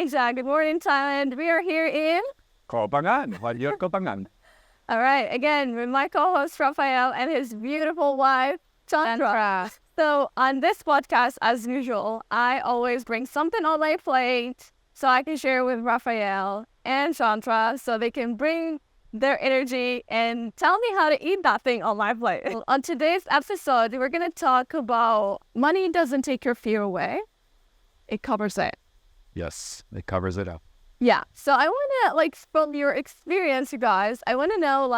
Malaysia. Good morning, Thailand. We are here in... Kopangan. Wajir Kopangan. All right. Again, with my co-host, Rafael, and his beautiful wife, Jantra. So on this podcast, as usual, I always bring something on my plate so I can share with Rafael and Jantra so they can bring their energy and tell me how to eat that thing on my plate. On today's episode, we're going to talk about money doesn't take your fear away. It covers it. Yes, it covers it up. Yeah. So I want to, from your experience, you guys, I want to know,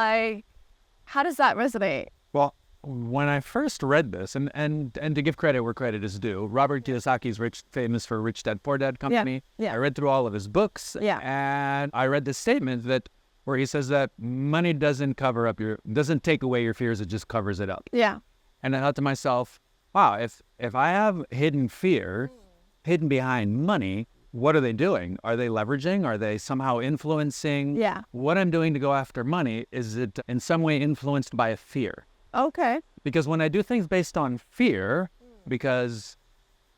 how does that resonate? Well, when I first read this, and to give credit where credit is due, Robert Kiyosaki's famous for Rich Dad Poor Dad company. Yeah. I read through all of his books. Yeah. And I read this statement where he says that money doesn't take away your fears, it just covers it up. Yeah. And I thought to myself, wow, if I have hidden fear, hidden behind money, what are they doing? Are they leveraging? Are they somehow influencing? Yeah. What I'm doing to go after money, is it in some way influenced by a fear? Okay. Because when I do things based on fear, because,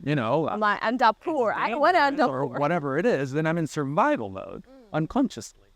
I might end up poor. I don't want to end up or poor. whatever it is, then I'm in survival mode unconsciously.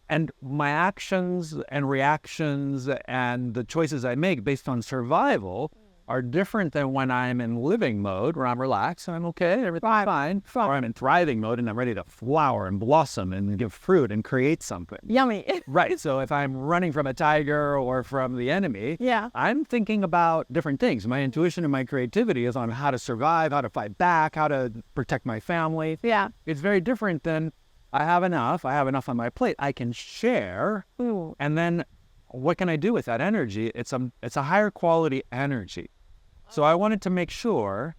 And my actions and reactions and the choices I make based on survival are different than when I'm in living mode, where I'm relaxed and I'm okay, everything's fine. Or I'm in thriving mode and I'm ready to flower and blossom and give fruit and create something. Yummy. Right. So if I'm running from a tiger or from the enemy, Yeah. I'm thinking about different things. My intuition and my creativity is on how to survive, how to fight back, how to protect my family. Yeah. It's very different than I have enough on my plate. I can share. Ooh. And then what can I do with that energy? It's a higher quality energy. So I wanted to make sure,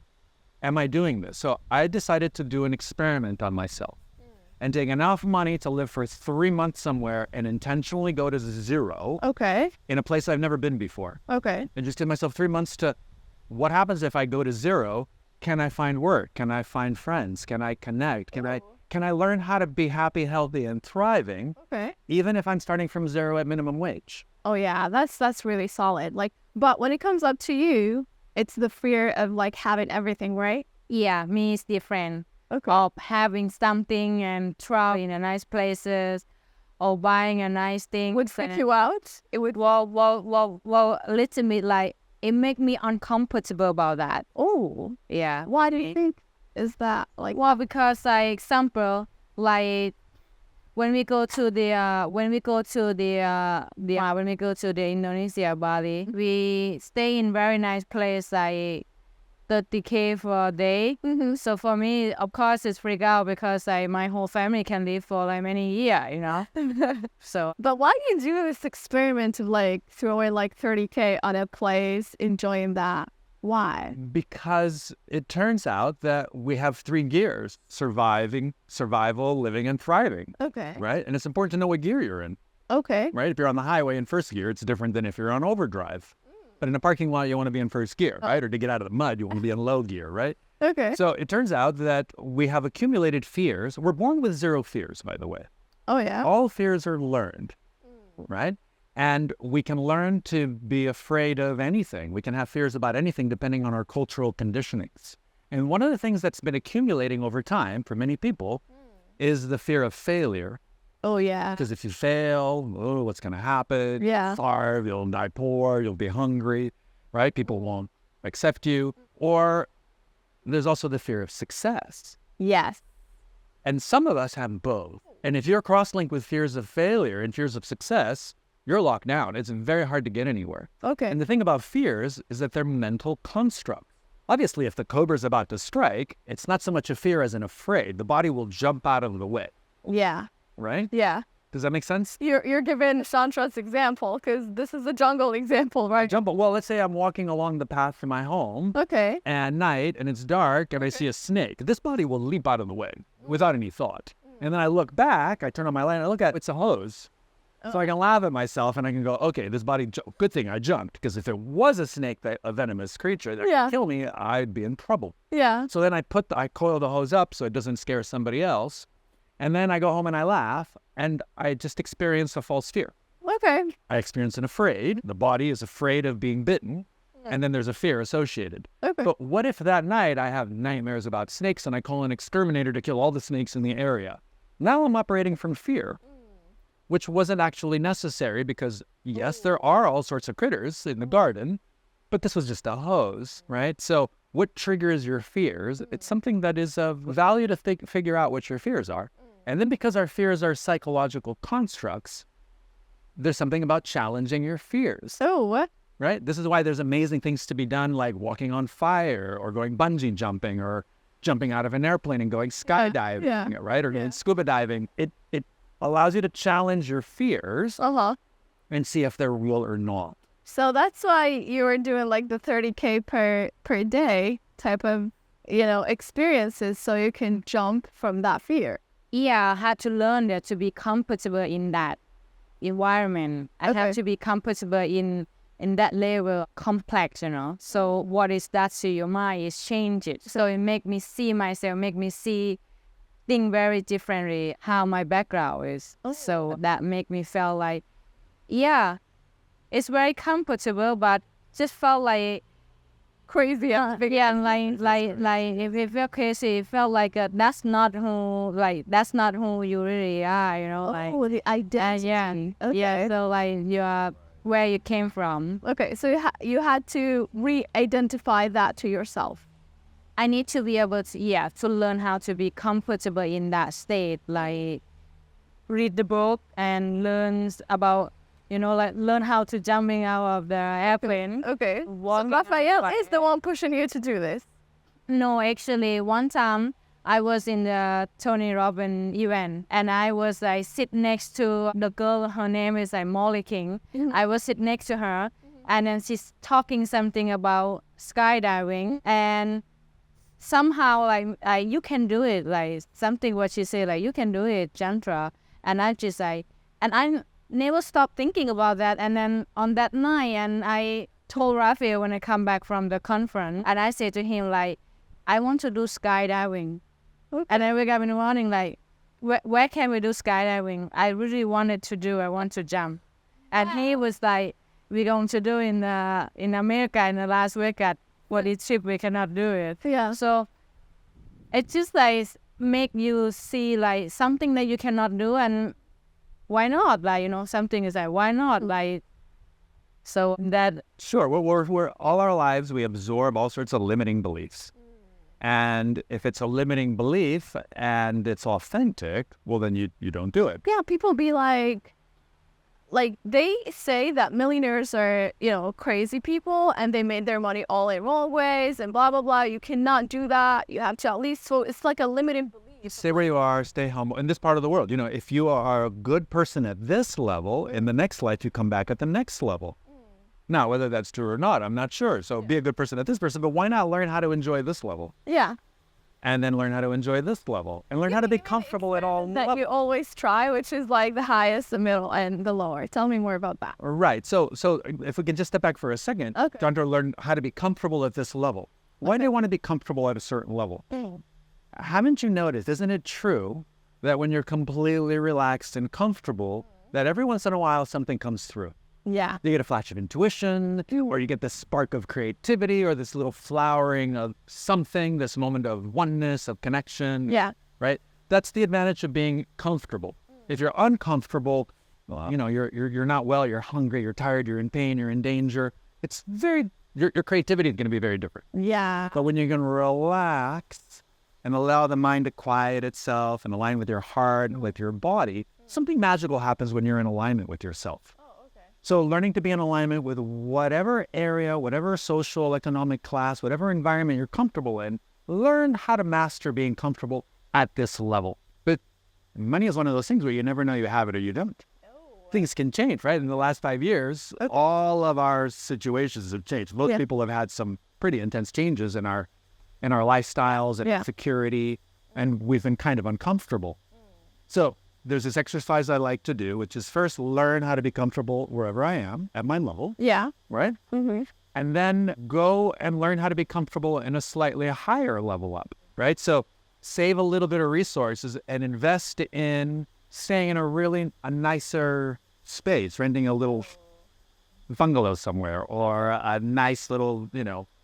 am I doing this? So I decided to do an experiment on myself and take enough money to live for 3 months somewhere and intentionally go to zero Okay. in a place I've never been before. Okay. And just give myself 3 months to, what happens if I go to zero? Can I find work? Can I find friends? Can I connect? Can I learn how to be happy, healthy, and thriving, Okay. even if I'm starting from zero at minimum wage? Oh yeah, that's really solid. But when it comes up to you, it's the fear of having everything, right? Yeah, me is different. Okay. Of having something and traveling in nice places or buying a nice thing. Would freak you out? It would. Well, little bit it make me uncomfortable about that. Oh. Yeah. Why do you think is that? Well, because example, when we go to the Indonesia, Bali, we stay in very nice place, 30K for a day. Mm-hmm. So for me, of course, it's freak out because my whole family can live for many years, So But why do you do this experiment of throwing 30K on a place, enjoying that? Why? Because it turns out that we have 3 gears: survival, living, and thriving. Okay. Right? And it's important to know what gear you're in. Okay. Right? If you're on the highway in first gear, it's different than if you're on overdrive. But in a parking lot, you want to be in first gear, right? Or to get out of the mud, you want to be in low gear, right? Okay. So it turns out that we have accumulated fears. We're born with 0 fears, by the way. Oh yeah. All fears are learned, right? And we can learn to be afraid of anything. We can have fears about anything depending on our cultural conditionings. And one of the things that's been accumulating over time for many people is the fear of failure. Oh yeah. Because if you fail, what's going to happen? Yeah. You'll starve, you'll die poor, you'll be hungry, right? People won't accept you. Or there's also the fear of success. Yes. And some of us have both. And if you're cross-linked with fears of failure and fears of success, you're locked down. It's very hard to get anywhere. Okay. And the thing about fears is that they're mental constructs. Obviously, if the cobra's about to strike, it's not so much a fear as an afraid. The body will jump out of the way, Yeah. right? Yeah. Does that make sense? You're giving Chantra's example because this is a jungle example, right? Well, let's say I'm walking along the path to my home Okay. at night and it's dark and I see a snake. This body will leap out of the way without any thought. And then I look back, I turn on my light and I look at it's a hose. So I can laugh at myself and I can go, okay, this body, good thing I jumped, because if it was a snake, a venomous creature that could kill me, I'd be in trouble. Yeah. So then I coil the hose up so it doesn't scare somebody else. And then I go home and I laugh and I just experience a false fear. Okay. I experience an afraid. The body is afraid of being bitten. and then there's a fear associated. Okay. But what if that night I have nightmares about snakes and I call an exterminator to kill all the snakes in the area? Now I'm operating from fear, which wasn't actually necessary because, yes, there are all sorts of critters in the garden, but this was just a hose, right? So what triggers your fears? It's something that is of value to figure out what your fears are. And then because our fears are psychological constructs, there's something about challenging your fears. Oh, what? Right? This is why there's amazing things to be done, like walking on fire or going bungee jumping or jumping out of an airplane and going skydiving, right? Or going scuba diving. It allows you to challenge your fears and see if they're real or not. So that's why you were doing like the 30K per day type of, experiences so you can jump from that fear. Yeah, I had to learn that to be comfortable in that environment. I have to be comfortable in that level complex, So what is that to your mind is change it. So it make me see myself, think very differently how my background is. So that make me feel like, it's very comfortable, but just felt like crazy. Like if it felt crazy, it felt like that's not who you really are, the identity. So like you are where you came from. Okay, so you had to re-identify that to yourself. I need to be able to to learn how to be comfortable in that state, like read the book and learn about learn how to jumping out of the airplane. Okay. So Rafael is the one pushing you to do this. No, actually, one time I was in the Tony Robbins event and I was sit next to the girl. Her name is Molly King. I was sit next to her and then she's talking something about skydiving and somehow you can do it, something what she said, you can do it, Jantra. And I just and I never stopped thinking about that. And then on that night, and I told Rafael when I come back from the conference, and I said to him I want to do skydiving. Okay. And I wake up in the morning where can we do skydiving? I really wanted to do. I want to jump. And he was we're going to do in America in the last weekend. For this trip we cannot do it. Yeah. So it just make you see something that you cannot do and why not? Something is why not? So that... Sure. We're all our lives, we absorb all sorts of limiting beliefs. And if it's a limiting belief and it's authentic, well, then you don't do it. Yeah, people be like they say that millionaires are, crazy people and they made their money all in wrong ways and blah, blah, blah. You cannot do that. You have to at least, so it's like a limiting belief. Stay where you are, stay humble. In this part of the world, if you are a good person at this level, in the next life, you come back at the next level. Now, whether that's true or not, I'm not sure. So be a good person at this person, but why not learn how to enjoy this level? Yeah. And then learn how to enjoy this level and learn how to be comfortable at all that levels. You always try, which is the highest, the middle, and the lower. Tell me more about that. Right. So if we can just step back for a second, Trying to learn how to be comfortable at this level. Why do you want to be comfortable at a certain level? Haven't you noticed, isn't it true that when you're completely relaxed and comfortable, that every once in a while something comes through? Yeah. You get a flash of intuition, or you get this spark of creativity, or this little flowering of something, this moment of oneness, of connection. Yeah. Right? That's the advantage of being comfortable. If you're uncomfortable, well, you're not well, you're hungry, you're tired, you're in pain, you're in danger. It's your creativity is going to be very different. Yeah. But when you can relax and allow the mind to quiet itself and align with your heart and with your body, something magical happens when you're in alignment with yourself. So learning to be in alignment with whatever area, whatever social, economic class, whatever environment you're comfortable in, learn how to master being comfortable at this level. But money is one of those things where you never know you have it or you don't. Things can change, right? In the last 5 years, all of our situations have changed. Most people have had some pretty intense changes in our lifestyles and security, and we've been kind of uncomfortable. So there's this exercise I like to do, which is first learn how to be comfortable wherever I am at my level. Yeah. Right? Mm-hmm. And then go and learn how to be comfortable in a slightly higher level up, right? So save a little bit of resources and invest in staying in a nicer space, renting a little bungalow somewhere, or a nice little,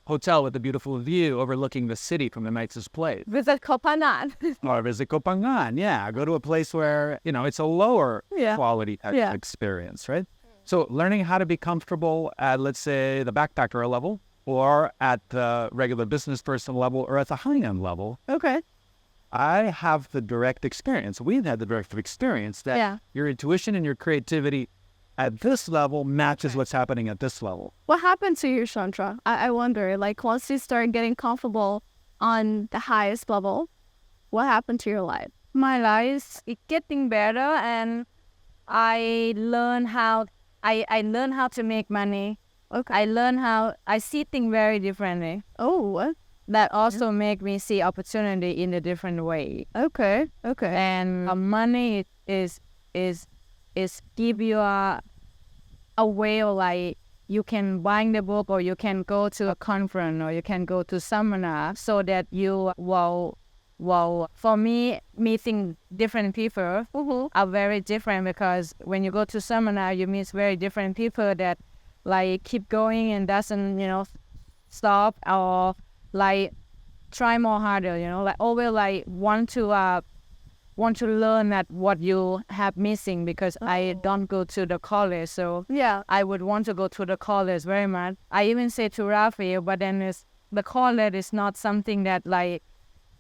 hotel with a beautiful view overlooking the city from the nicest place. Visit Kopanan. Or visit Kopangan, yeah. Go to a place where, it's a lower Yeah. quality type Yeah. of experience, right? So learning how to be comfortable at, let's say, the backpacker level, or at the regular business person level, or at the high-end level, Okay. I have the direct experience. We've had the direct experience that Yeah. your intuition and your creativity at this level matches what's happening at this level. What happened to you, Jantra? I wonder, like, once you start getting comfortable on the highest level, what happened to your life? My life is getting better, and I learn how to make money. Okay. I see things very differently. Oh, what? That also make me see opportunity in a different way. Okay. Okay. And money is give you a way of, like, you can buy the book, or you can go to a conference, or you can go to seminar, so that you will for me, meeting different people are very different, because when you go to seminar, you meet very different people that, like, keep going and doesn't stop, or like try more harder, like always like want to learn at what you have missing, because I don't go to the college, so Yeah. I would want to go to the college very much. I even say to Rafael, but then the college is not something that, like,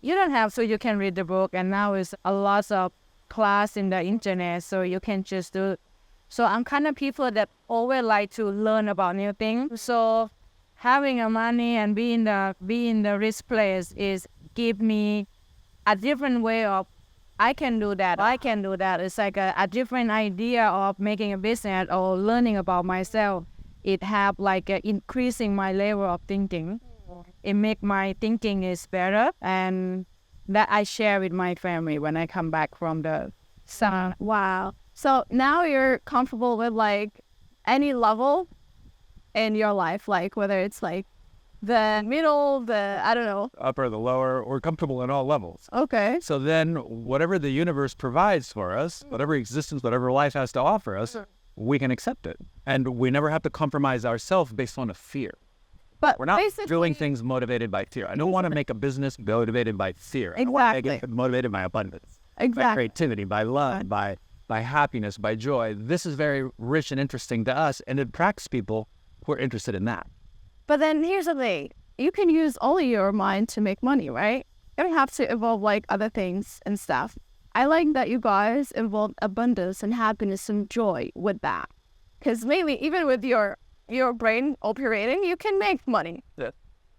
you don't have, so you can read the book, and now it's a lot of class in the internet, so you can just do. So I'm kind of people that always like to learn about new things. So having a money and be in the rich place is give me a different way of, I can do that. It's like a different idea of making a business or learning about myself. It have like increasing my level of thinking. It make my thinking is better, and that I share with my family when I come back from the sun. Wow. So now you're comfortable with, like, any level in your life, like whether it's like the middle, I don't know. Upper, the lower, we're comfortable in all levels. Okay. So then whatever the universe provides for us, whatever existence, whatever life has to offer us, we can accept it. And we never have to compromise ourselves based on a fear. But We're not basically, doing things motivated by fear. I don't want to make a business motivated by fear. I want to make it motivated by abundance, by Exactly. creativity, by love, by happiness, by joy. This is very rich and interesting to us, and it attracts people who are interested in that. But then here's the thing. You can use only your mind to make money, right? You don't have to involve, like, other things and stuff. I like that you guys involve abundance and happiness and joy with that. Because maybe even with your brain operating, you can make money. Yeah.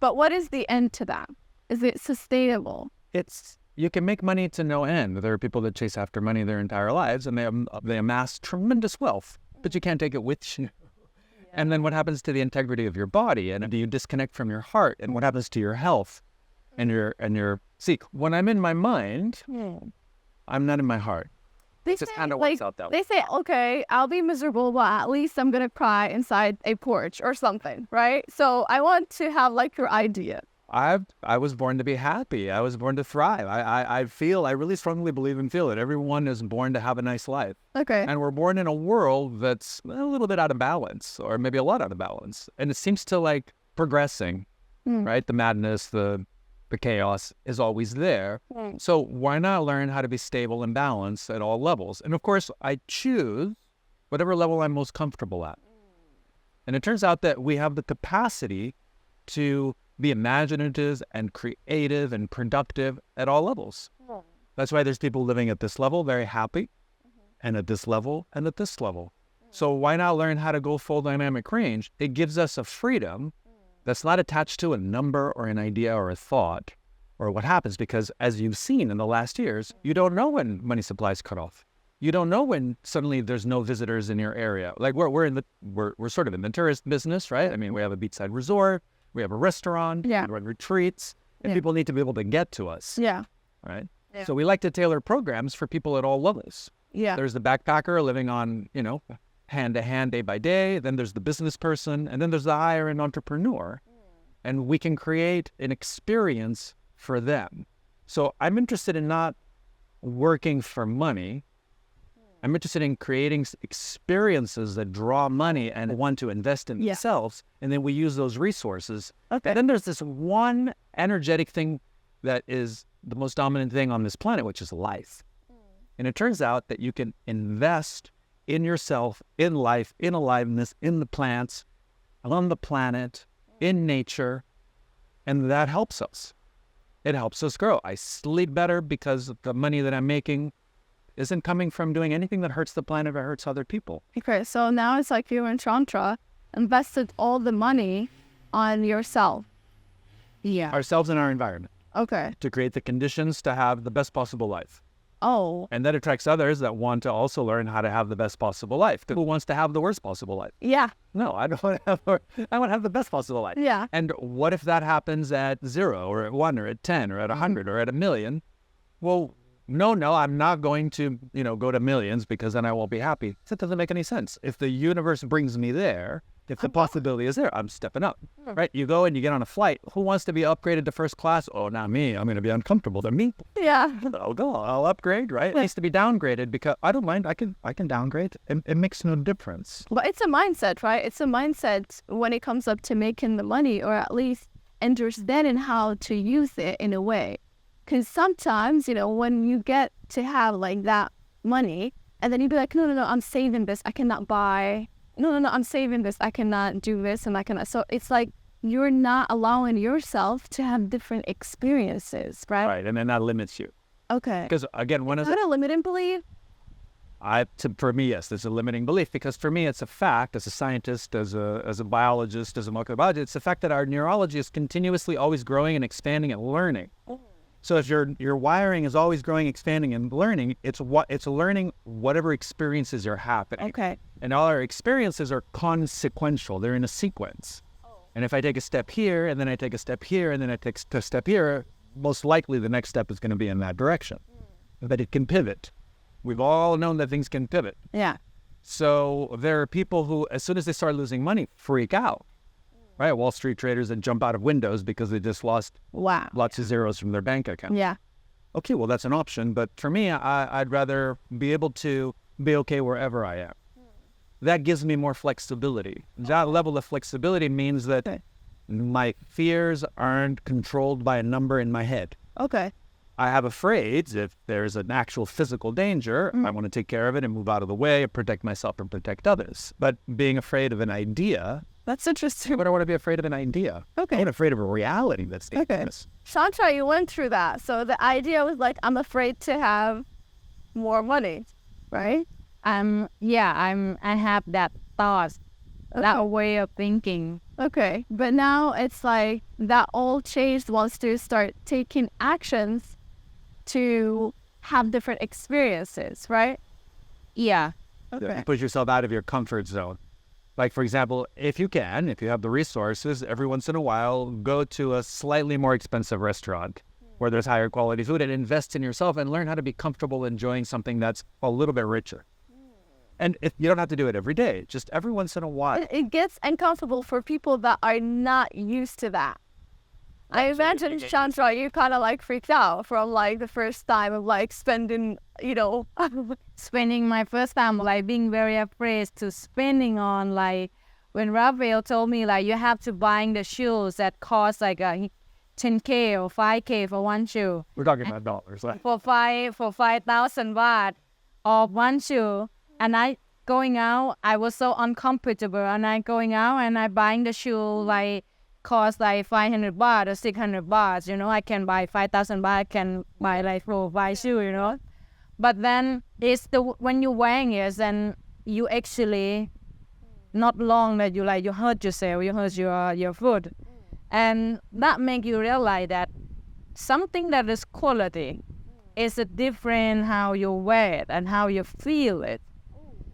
But what is the end to that? Is it sustainable? You can make money to no end. There are people that chase after money their entire lives, and they amass tremendous wealth, but you can't take it with you. And then what happens to the integrity of your body? And do you disconnect from your heart? And what happens to your health and your see, when I'm in my mind, I'm not in my heart. They It just say, kind of like, works out that way. they say, okay, I'll be miserable, but at least I'm going to cry inside a porch or something, right? So I want to have, like, your idea. I was born to be happy. I was born to thrive. I really strongly believe and feel it. Everyone is born to have a nice life. Okay. And we're born in a world that's a little bit out of balance, or maybe a lot out of balance. And it seems to, like, progressing, right? The madness, the chaos is always there. So why not learn how to be stable and balanced at all levels? And of course, I choose whatever level I'm most comfortable at. And it turns out that we have the capacity to be imaginative and creative and productive at all levels. That's why there's people living at this level, very happy, and at this level, and at this level. So why not learn how to go full dynamic range? It gives us a freedom that's not attached to a number or an idea or a thought or what happens, because as you've seen in the last years, you don't know when money supplies cut off. You don't know when suddenly there's no visitors in your area. Like we're sort of in the tourist business, right? I mean, we have a beachside resort, we have a restaurant, we run retreats, and people need to be able to get to us, Yeah. right? Yeah. So we like to tailor programs for people at all levels. Yeah. There's the backpacker living on, hand to hand, day by day. Then there's the business person, and then there's the higher end entrepreneur. And we can create an experience for them. So I'm interested in not working for money, I'm interested in creating experiences that draw money and want to invest in themselves. And then we use those resources. Okay. Then there's this one energetic thing that is the most dominant thing on this planet, which is life. And it turns out that you can invest in yourself, in life, in aliveness, in the plants, on the planet, in nature, and that helps us. It helps us grow. I sleep better because the money that I'm making isn't coming from doing anything that hurts the planet or hurts other people. Okay, so now it's like you and Jantra invested all the money on yourself. Yeah. Ourselves and our environment Okay. to create the conditions to have the best possible life. Oh, And that attracts others that want to also learn how to have the best possible life. Who wants to have the worst possible life? yeah. No, I don't want to have. I want to have the best possible life. Yeah. And what if that happens at 0 or at 1 or at 10 or at 100 or at 1,000,000? Well, no, I'm not going to, go to millions because then I won't be happy. That doesn't make any sense. If the universe brings me there, if the possibility is there, I'm stepping up, right? You go and you get on a flight. Who wants to be upgraded to first class? Oh, not me. I'm going to be uncomfortable. They're me. Yeah. I'll go. I'll upgrade, right? It needs to be downgraded because I don't mind. I can downgrade. It makes no difference. But it's a mindset, right? It's a mindset when it comes up to making the money, or at least understanding how to use it in a way. Because sometimes, when you get to have like that money, and then you'd be like, no, I'm saving this. I cannot buy. No, I'm saving this. I cannot do this, and I cannot. So it's like you're not allowing yourself to have different experiences, right? Right, and then that limits you. Okay. Because again, Is that a limiting belief? For me, yes, there's a limiting belief because for me, it's a fact as a scientist, as a biologist, as a molecular biologist, it's a fact that our neurology is continuously always growing and expanding and learning. So if your wiring is always growing, expanding, and learning, it's learning whatever experiences are happening. Okay. And all our experiences are consequential. They're in a sequence. And if I take a step here, and then I take a step here, and then I take a step here, most likely the next step is going to be in that direction. But it can pivot. We've all known that things can pivot. Yeah. So there are people who, as soon as they start losing money, freak out. Right? Wall Street traders that jump out of windows because they just lost lots of zeros from their bank account. Yeah. Okay, well, that's an option. But for me, I'd rather be able to be okay wherever I am. That gives me more flexibility. That level of flexibility means that my fears aren't controlled by a number in my head. Okay. I have afraid if there's an actual physical danger, I want to take care of it and move out of the way and protect myself and protect others. But being afraid of an idea, That's interesting. but I want to be afraid of an idea. Okay. I'm afraid of a reality that's dangerous. Jantra, you went through that. So the idea was like, I'm afraid to have more money, right? I have that thought, that way of thinking. Okay. But now it's like that all changed once to start taking actions to have different experiences, right? Yeah. Okay. Push yourself out of your comfort zone. Like, for example, if you have the resources, every once in a while, go to a slightly more expensive restaurant where there's higher quality food and invest in yourself and learn how to be comfortable enjoying something that's a little bit richer. And you don't have to do it every day, just every once in a while. It gets uncomfortable for people that are not used to that. I imagine, Jantra, you kind of like freaked out from like the first time of like spending, Spending my first time, like being very afraid to spending on, like when Rafael told me like you have to buying the shoes that cost like 10K or 5K for one shoe. We're talking about dollars. Right? For 5,000 baht of one shoe, and I going out, I was so uncomfortable, and I going out and I buying the shoe like cost like 500 baht or 600 baht. I can buy 5,000 baht, I can buy like 4-5 shoe. But then it's when you're wearing it, and you actually not long that you hurt yourself, you hurt your foot, and that make you realize that something that is quality is a different how you wear it and how you feel it.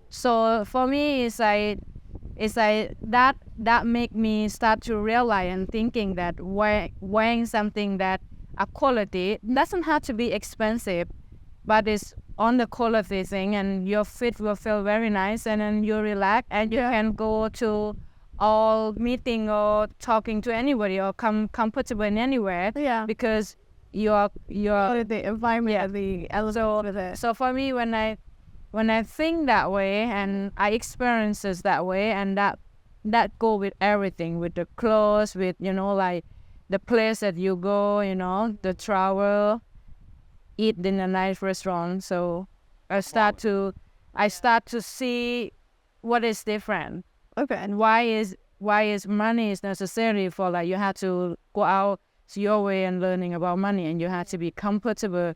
So for me, it's like that make me start to realize and thinking that wearing something that a quality doesn't have to be expensive, but it's on the quality thing, and your feet will feel very nice, and then you relax, and you can go to all meeting or talking to anybody or come comfortable in anywhere. Yeah. Because you're the environment, the element of it. so for me, when when I think that way and I experience it that way, and that go with everything, with the clothes, with, you know, like the place that you go, you know, the travel, eat in a nice restaurant. So I start to see what is different. Okay. And why is money is necessary for, like, you have to go out your way and learning about money, and you have to be comfortable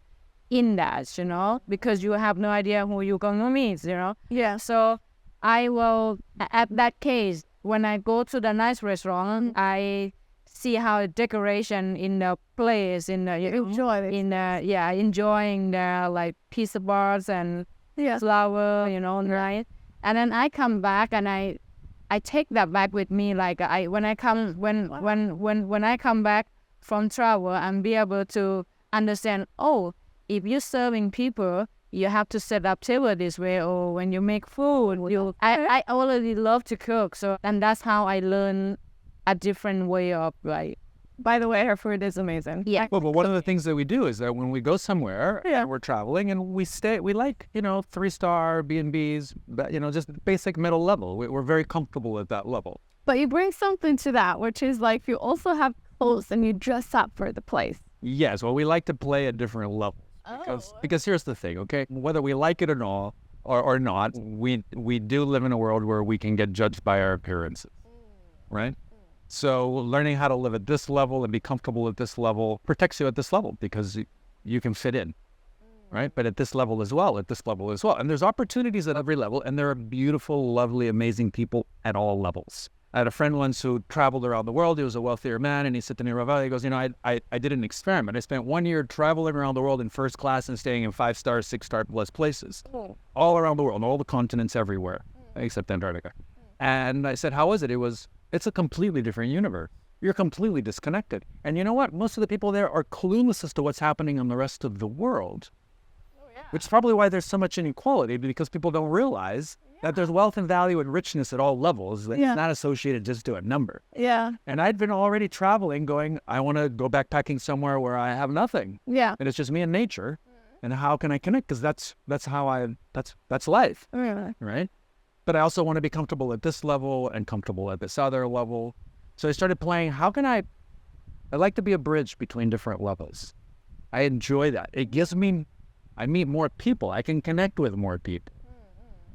in that, you know, because you have no idea who you're going to meet, you know. Yeah. So I will, at that case, when I go to the nice restaurant, I see how decoration in the place, in the, you know, enjoying the, like, pizza bars and flower, you know, right? And then I come back and I take that back with me. Like, when I come back from travel, and be able to understand, oh, if you're serving people, you have to set up table this way, or when you make food, I already love to cook. So, and that's how I learn a different way of, like. By the way, her food is amazing. Yeah. Well, but one of the things that we do is that when we go somewhere, and we're traveling, and we like, you know, 3-star B&Bs, but, you know, just basic middle level. We're very comfortable at that level. But you bring something to that, which is like you also have clothes and you dress up for the place. Yes, well, we like to play at different levels. Because here's the thing, okay? Whether we like it or not, we do live in a world where we can get judged by our appearances, right? So learning how to live at this level and be comfortable at this level protects you at this level, because you can fit in, right? But at this level as well, And there's opportunities at every level, and there are beautiful, lovely, amazing people at all levels. I had a friend once who traveled around the world. He was a wealthier man, and he said to me, Rafael, he goes, you know, I did an experiment. I spent 1 year traveling around the world in first class and staying in 5-star, 6-star plus places, all around the world, on all the continents everywhere, except Antarctica. And I said, how was it? It's a completely different universe. You're completely disconnected. And you know what? Most of the people there are clueless as to what's happening in the rest of the world, which is probably why there's so much inequality, because people don't realize that there's wealth and value and richness at all levels. It's not associated just to a number. Yeah. And I'd been already traveling going, I want to go backpacking somewhere where I have nothing. Yeah. And it's just me and nature. And how can I connect? Because that's life, right? But I also want to be comfortable at this level and comfortable at this other level. So I started playing, I like to be a bridge between different levels. I enjoy that. It gives me, I meet more people. I can connect with more people.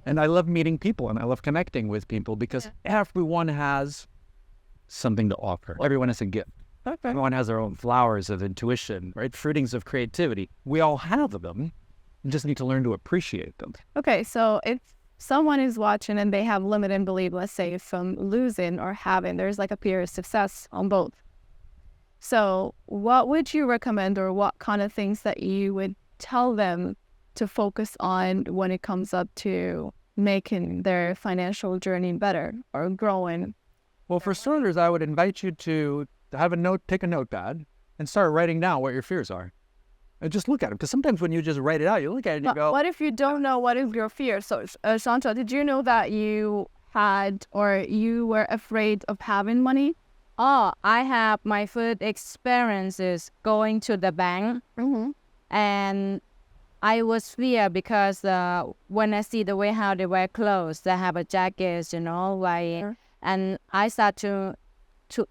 And I love meeting people, and I love connecting with people, because everyone has something to offer. Everyone has a gift. Okay. Everyone has their own flowers of intuition, right? Fruitings of creativity. We all have them. You just need to learn to appreciate them. Okay, so if someone is watching and they have limited belief, let's say from losing or having, there's like a period of success on both. So what would you recommend, or what kind of things that you would tell them to focus on when it comes up to making their financial journey better or growing? Well, for starters, I would invite you to have take a notepad and start writing down what your fears are. And just look at them, because sometimes when you just write it out, you look at it and you go, what if you don't know what is your fear? So, Jantra, did you know that you had, or you were afraid of having money? Oh, I have my first experiences going to the bank, and I was fear because when I see the way how they wear clothes, they have a jacket, you know, like, and I start to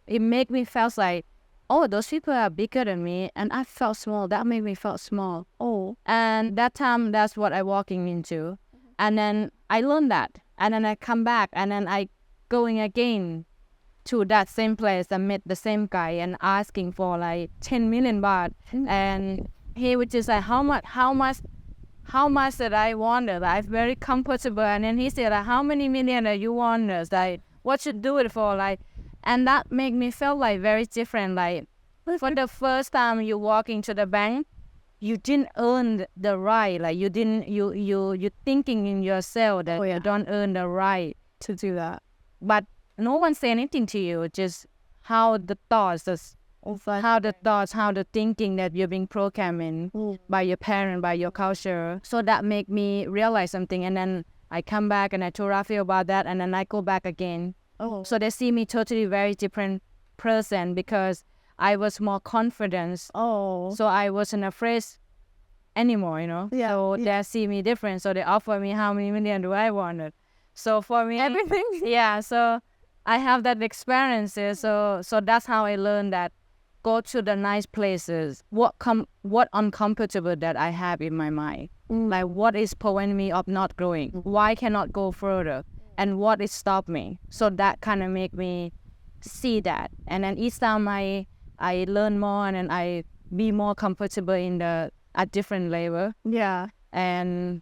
it make me feel like, oh, those people are bigger than me, and I felt small. That made me feel small. Oh, and that time, that's what I walking into, and then I learned that, and then I come back, and then I going again to that same place and met the same guy and asking for like 10 million baht, and he would just like, how much that I wanted. I'm very comfortable, and then he said, like, how many million that you want? Like, what should do it for? Like, and that made me feel like very different. Like, for the first time you walk into the bank, you didn't earn the right. Like, you thinking in yourself that you don't earn the right to do that. But no one say anything to you. Just how the thoughts, how the thinking that you're being programmed by your parent, by your culture. So that make me realize something. And then I come back and I told Rafael about that, and then I go back again. So they see me totally very different person, because I was more confident. So I wasn't afraid anymore, you know. Yeah, So yeah. they see me different. So they offer me how many million do I want it. So for me, Everything. yeah. So I have that experience. So that's how I learned that go to the nice places. What uncomfortable that I have in my mind. Like what is preventing me of not growing? Why cannot go further? And what is stop me? So that kind of make me see that. And then each time I learn more and then I be more comfortable in a different level. Yeah. And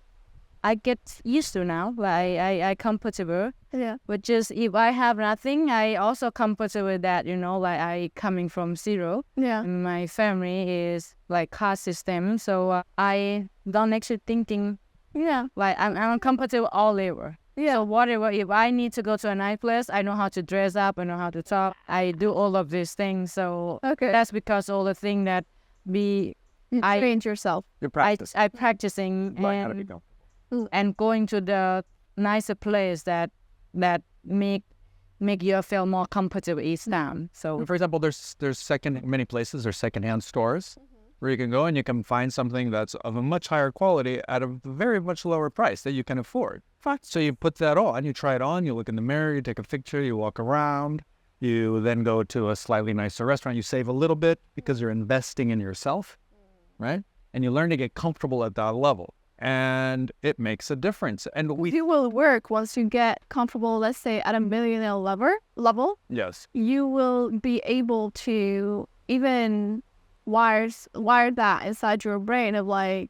I get used to now. Like I comfortable. Yeah. But just if I have nothing, I also comfortable with that, you know, like I coming from zero. Yeah. And my family is like caste system. So I don't actually thinking, Yeah. like I'm comfortable all over. Yeah. So whatever, if I need to go to a nice place, I know how to dress up, I know how to talk. I do all of these things. So Okay. that's because all the thing that You I- trained yourself. Your practice. I practicing Learn how to be and comfortable. and going to the nicer place that make you feel more comfortable each time. So For example, there's many places, there's secondhand stores where you can go and you can find something that's of a much higher quality at a very much lower price that you can afford. So you put that on, you try it on, you look in the mirror, you take a picture, you walk around, you then go to a slightly nicer restaurant, you save a little bit because you're investing in yourself, right? And you learn to get comfortable at that level. And it makes a difference. And You will work once you get comfortable, let's say at a millionaire level. yes, You will be able to even wire that inside your brain of like,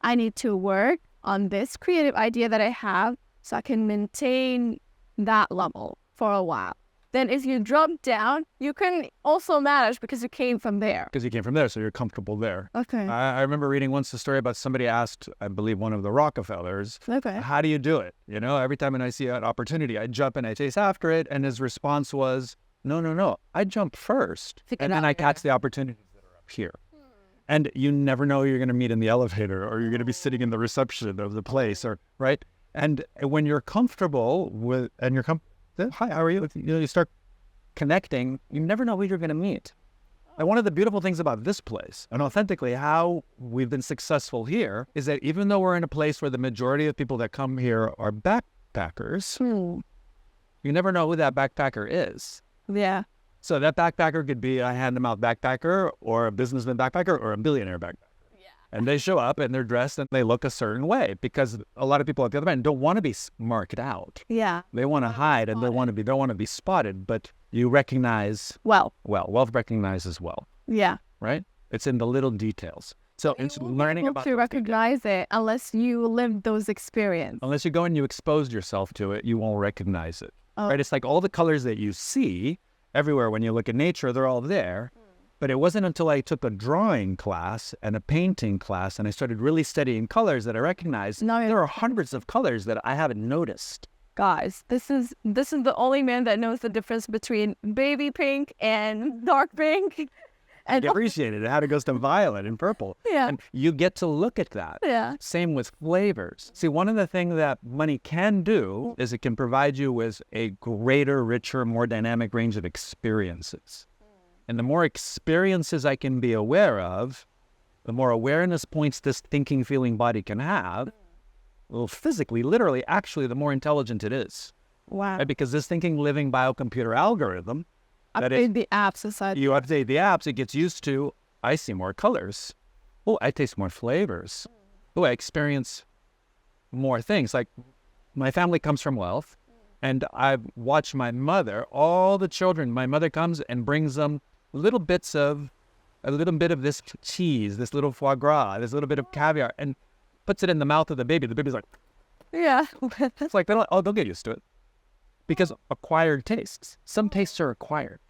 I need to work on this creative idea that I have so I can maintain that level for a while. Then if you drop down, you can also manage because you came from there. because you came from there, so you're comfortable there. Okay. I remember reading once a story about somebody asked, I believe one of the Rockefellers, Okay. how do you do it? You know, every time when I see an opportunity, I jump and I chase after it. And his response was, no. I jump first. Figure it And then out, I catch the opportunities that are up here. And you never know who you're going to meet in the elevator or you're going to be sitting in the reception of the place or, right? And when you're comfortable with, and you're hi, how are you? You know, you start connecting, you never know who you're going to meet. And one of the beautiful things about this place, and authentically how we've been successful here, is that even though we're in a place where the majority of people that come here are backpackers, you never know who that backpacker is. Yeah. So that backpacker could be a hand-to-mouth backpacker or a businessman backpacker or a billionaire backpacker. And they show up and they're dressed and they look a certain way because a lot of people at the other end don't want to be marked out. Yeah. They want to hide and they don't want to be spotted, but you recognize Well. wealth recognizes well, Yeah. right? It's in the little details. So it's learning about to those details. recognize it unless you live those experiences. Unless you go and you exposed yourself to it, you won't recognize it, Oh. right? It's like all the colors that you see everywhere when you look at nature, they're all there. But it wasn't until I took a drawing class and a painting class and I started really studying colors that I recognized there are hundreds of colors that I haven't noticed. Guys, this is the only man that knows the difference between baby pink and dark pink. And I appreciated it, how it goes to violet and purple. Yeah. And you get to look at that. Yeah. Same with flavors. See, one of the things that money can do is it can provide you with a greater, richer, more dynamic range of experiences. And the more experiences I can be aware of, the more awareness points this thinking, feeling body can have, well, physically, literally, actually, the more intelligent it is. Wow. Right? Because this thinking, living biocomputer algorithm, Upgrade the apps inside. you update the apps, it gets used to, I see more colors. Oh, I taste more flavors. Oh, I experience more things. Like my family comes from wealth, and I've watched my mother, all the children, my mother comes and brings them a little bit of this cheese, this little foie gras, this little bit of caviar, and puts it in the mouth of the baby. The baby's like, Yeah. it's like, they'll get used to it. Because acquired tastes, some tastes are acquired,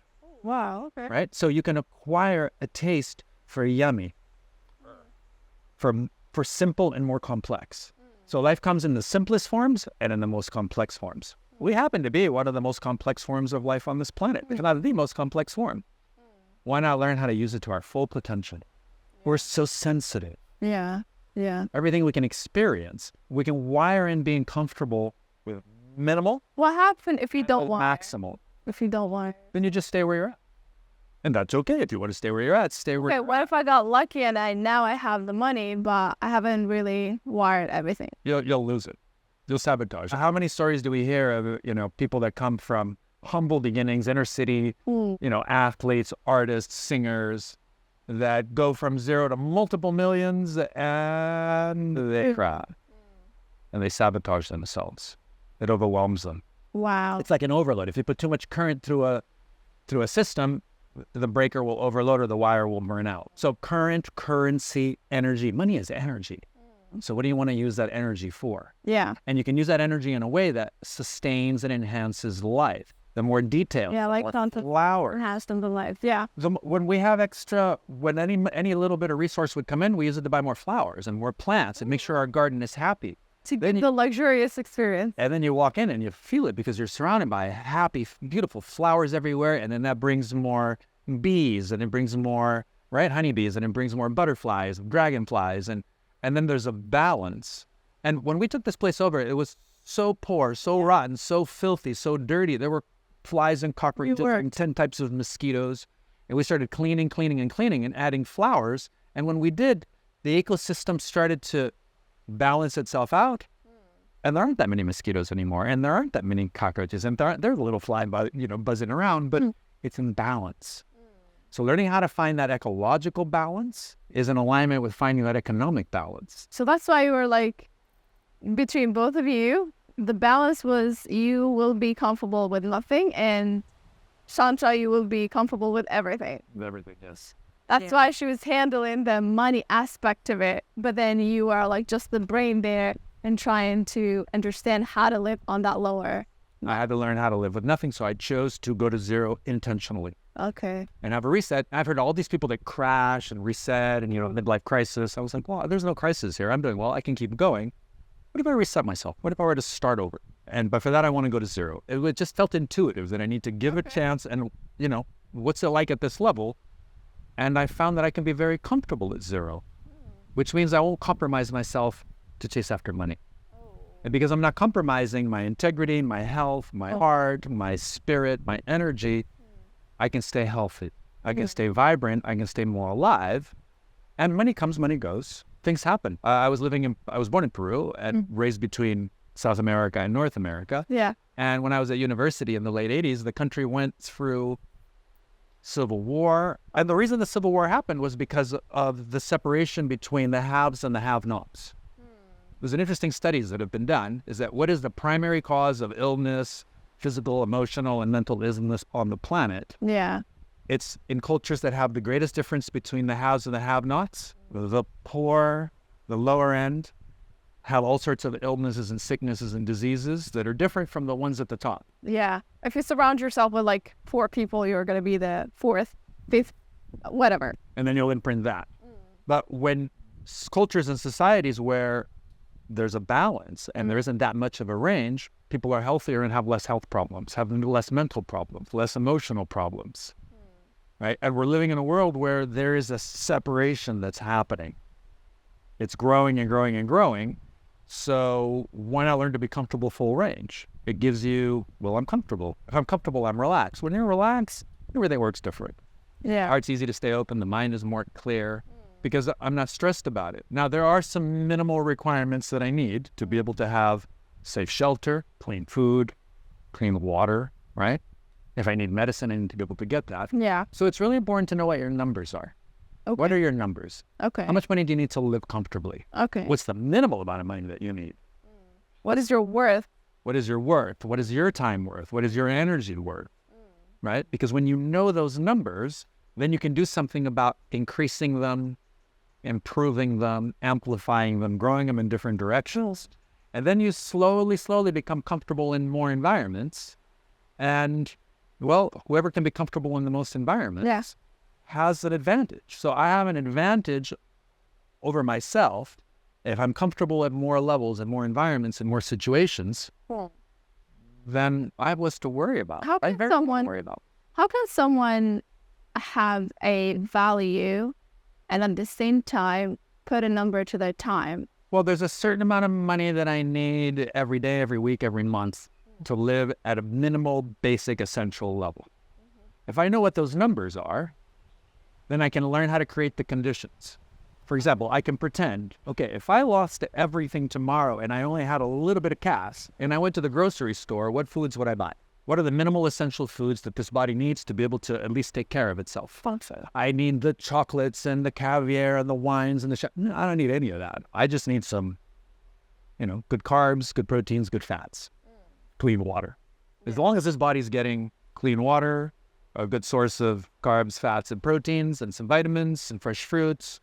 Wow. Okay. right? So you can acquire a taste for yummy, for simple and more complex. So life comes in the simplest forms and in the most complex forms. We happen to be one of the most complex forms of life on this planet, if not the most complex form. Why not learn how to use it to our full potential? We're so sensitive. Yeah. Yeah. Everything we can experience, we can wire in being comfortable with minimal What happens if you don't and want? maximal. If you don't want? Then you just stay where you're at. And that's okay. If you want to stay where you're at, stay where Okay, you're what if I got lucky and now I have the money, but I haven't really wired everything? You'll lose it. You'll sabotage. How many stories do we hear of, people that come from humble beginnings, inner city, athletes, artists, singers that go from zero to multiple millions and they cry and they sabotage themselves. It overwhelms them. Wow. It's like an overload. If you put too much current through a system, the breaker will overload or the wire will burn out. So current, currency, energy. Money is energy. So what do you want to use that energy for? Yeah. And you can use that energy in a way that sustains and enhances life. The more detailed, Yeah, like more flower. has them the life. Yeah. When we have extra, when any little bit of resource would come in, we use it to buy more flowers and more plants and make sure our garden is happy. To get the luxurious experience. And then you walk in and you feel it because you're surrounded by happy, beautiful flowers everywhere. And then that brings more bees and it brings more, honeybees, and it brings more butterflies, dragonflies. And then there's a balance. And when we took this place over, it was so poor, so rotten, so filthy, so dirty. There were flies and cockroaches and 10 types of mosquitoes. And we started cleaning and adding flowers. And when we did, the ecosystem started to balance itself out. And there aren't that many mosquitoes anymore. And there aren't that many cockroaches. And there's a little fly, buzzing around, but it's in balance. So learning how to find that ecological balance is in alignment with finding that economic balance. So that's why you were like, between both of you, the balance was you will be comfortable with nothing, and Jantra, you will be comfortable with everything. Everything, yes. That's why she was handling the money aspect of it. But then you are like just the brain there and trying to understand how to live on that lower. I had to learn how to live with nothing, so I chose to go to zero intentionally. Okay. And have a reset. I've heard all these people that crash and reset and, midlife crisis. I was like, well, there's no crisis here. I'm doing well. I can keep going. What if I reset myself? What if I were to start over? But for that, I want to go to zero. It just felt intuitive that I need to give a chance and, what's it like at this level? And I found that I can be very comfortable at zero, which means I won't compromise myself to chase after money. And because I'm not compromising my integrity, my health, my heart, my spirit, my energy, I can stay healthy. I can stay vibrant. I can stay more alive. And money comes, money goes. Things happen. I was born in Peru and raised between South America and North America. Yeah. And when I was at university in the late 80s, the country went through civil war. And the reason the civil war happened was because of the separation between the haves and the have-nots. There's an interesting studies that have been done, is that what is the primary cause of illness, physical, emotional, and mental illness on the planet? Yeah. It's in cultures that have the greatest difference between the haves and the have-nots. The poor, the lower end, have all sorts of illnesses and sicknesses and diseases that are different from the ones at the top. Yeah. If you surround yourself with like 4 people, you're going to be the 4th, 5th, whatever. And then you'll imprint that. But when cultures and societies where there's a balance and there isn't that much of a range, people are healthier and have less health problems, have less mental problems, less emotional problems, right? And we're living in a world where there is a separation that's happening. It's growing and growing and growing. So why not learn to be comfortable full range? It gives you, well, I'm comfortable. If I'm comfortable, I'm relaxed. When you're relaxed, everything works different. Yeah. Heart's easy to stay open. The mind is more clear because I'm not stressed about it. Now, there are some minimal requirements that I need to be able to have safe shelter, clean food, clean water, right? If I need medicine, I need to be able to get that. Yeah. So it's really important to know what your numbers are. Okay. What are your numbers? Okay. How much money do you need to live comfortably? Okay. What's the minimal amount of money that you need? What is your worth? What is your worth? What is your time worth? What is your energy worth? Right? Because when you know those numbers, then you can do something about increasing them, improving them, amplifying them, growing them in different directions. And then you slowly become comfortable in more environments. And, well, whoever can be comfortable in the most environments has an advantage. So I have an advantage over myself if I'm comfortable at more levels and more environments and more situations. Then I have less to worry about. How can someone have a value and at the same time put a number to their time? Well, there's a certain amount of money that I need every day, every week, every month to live at a minimal, basic, essential level. If I know what those numbers are, then I can learn how to create the conditions. For example, I can pretend, okay, if I lost everything tomorrow and I only had a little bit of cash and I went to the grocery store, what foods would I buy? What are the minimal essential foods that this body needs to be able to at least take care of itself? I need the chocolates and the caviar and the wines and no, I don't need any of that. I just need some, good carbs, good proteins, good fats, clean water. As long as this body's getting clean water, a good source of carbs, fats, and proteins, and some vitamins, some fresh fruits,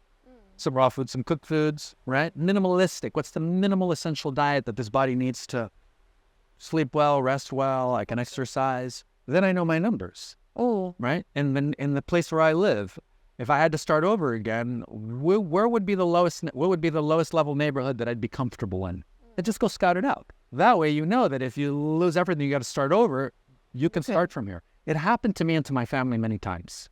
some raw foods, some cooked foods, right? Minimalistic. What's the minimal essential diet that this body needs to sleep well, rest well, I can exercise? Then I know my numbers. Oh. Right? And then in the place where I live, if I had to start over again, where would be the lowest, what would be the lowest level neighborhood that I'd be comfortable in? And just go scout it out. That way you know that if you lose everything, you got to start over, you can start from here. It happened to me and to my family many times.